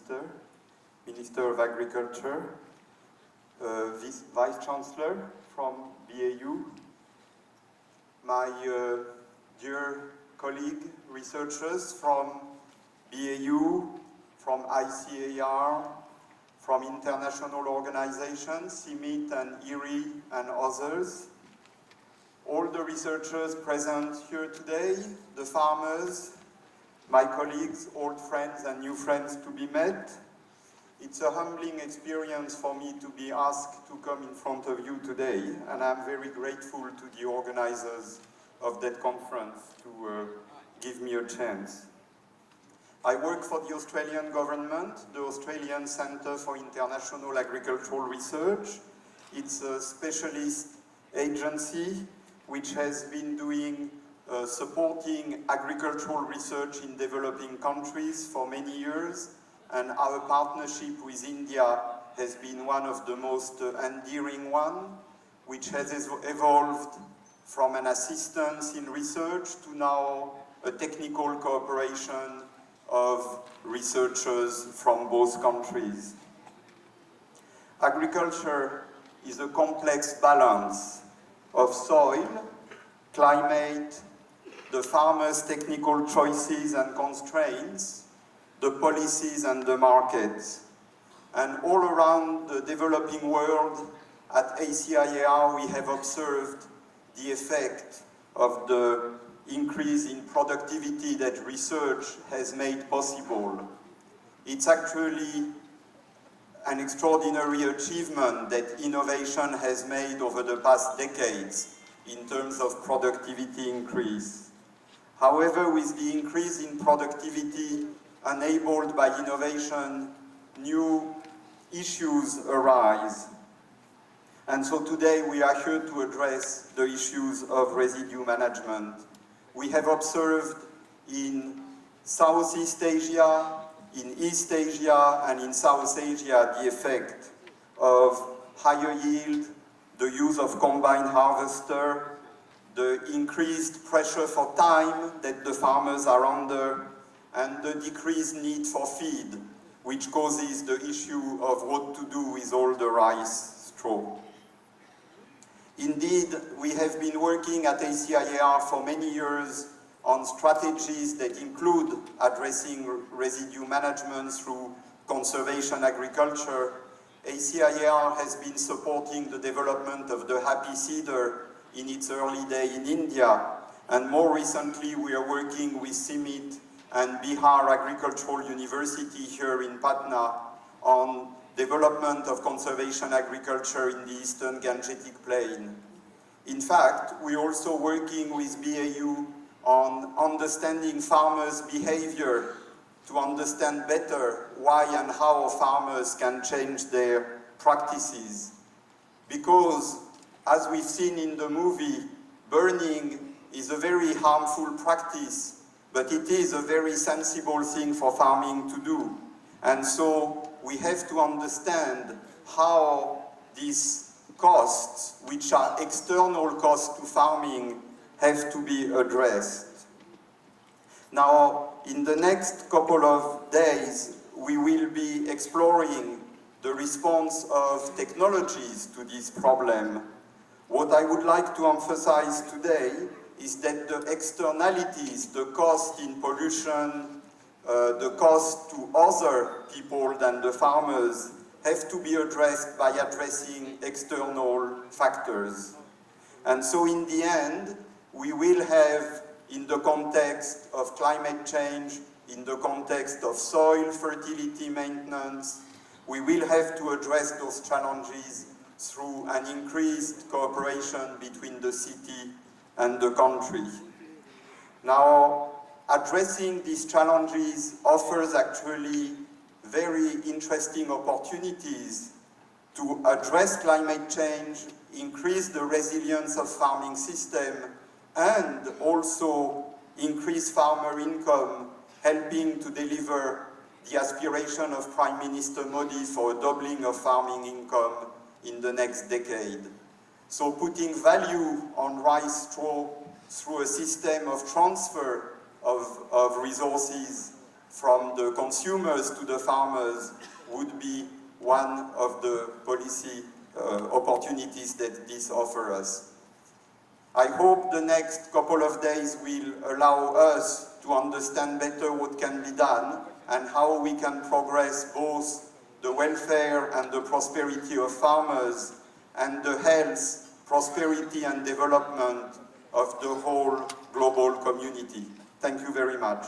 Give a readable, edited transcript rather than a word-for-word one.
Minister, Minister of Agriculture, Vice Chancellor from BAU, my dear colleague researchers from BAU, from ICAR, from international organizations, CIMMYT and IRRI and others, all the researchers present here today, the farmers, my colleagues, old friends and new friends to be met. It's a humbling experience for me to be asked to come in front of you today, and I'm very grateful to the organizers of that conference to give me a chance. I work for the Australian government, the Australian Centre for International Agricultural Research. It's a specialist agency which has been doing supporting agricultural research in developing countries for many years, and our partnership with India has been one of the most endearing one, which has evolved from an assistance in research to now a technical cooperation of researchers from both countries. Agriculture is a complex balance of soil, climate, the farmers' technical choices and constraints, the policies and the markets. And all around the developing world, at ACIAR, we have observed the effect of the increase in productivity that research has made possible. It's actually an extraordinary achievement that innovation has made over the past decades in terms of productivity increase. However, with the increase in productivity enabled by innovation, new issues arise. And so today we are here to address the issues of residue management. We have observed in Southeast Asia, in East Asia, and in South Asia the effect of higher yield, the use of combine harvester, the increased pressure for time that the farmers are under, and the decreased need for feed, which causes the issue of what to do with all the rice straw. Indeed, we have been working at ACIAR for many years on strategies that include addressing residue management through conservation agriculture. ACIAR has been supporting the development of the Happy Seeder in its early day in India, and more recently we are working with CIMMYT and Bihar Agricultural University here in Patna on development of conservation agriculture in the Eastern Gangetic Plain. In fact, we're also working with BAU on understanding farmers' behavior to understand better why and how farmers can change their practices. Because, as we've seen in the movie, burning is a very harmful practice, but it is a very sensible thing for farming to do. And so we have to understand how these costs, which are external costs to farming, have to be addressed. Now, in the next couple of days, we will be exploring the response of technologies to this problem. What I would like to emphasize today is that the externalities, the cost in pollution, the cost to other people than the farmers, have to be addressed by addressing external factors. And so in the end, we will have, in the context of climate change, in the context of soil fertility maintenance, we will have to address those challenges through an increased cooperation between the city and the country. Now, addressing these challenges offers actually very interesting opportunities to address climate change, increase the resilience of farming system, and also increase farmer income, helping to deliver the aspiration of Prime Minister Modi for a doubling of farming income in the next decade. So putting value on rice straw through a system of transfer of resources from the consumers to the farmers would be one of the policy opportunities that this offers us. I hope the next couple of days will allow us to understand better what can be done and how we can progress both the welfare and the prosperity of farmers and the health, prosperity and development of the whole global community. Thank you very much.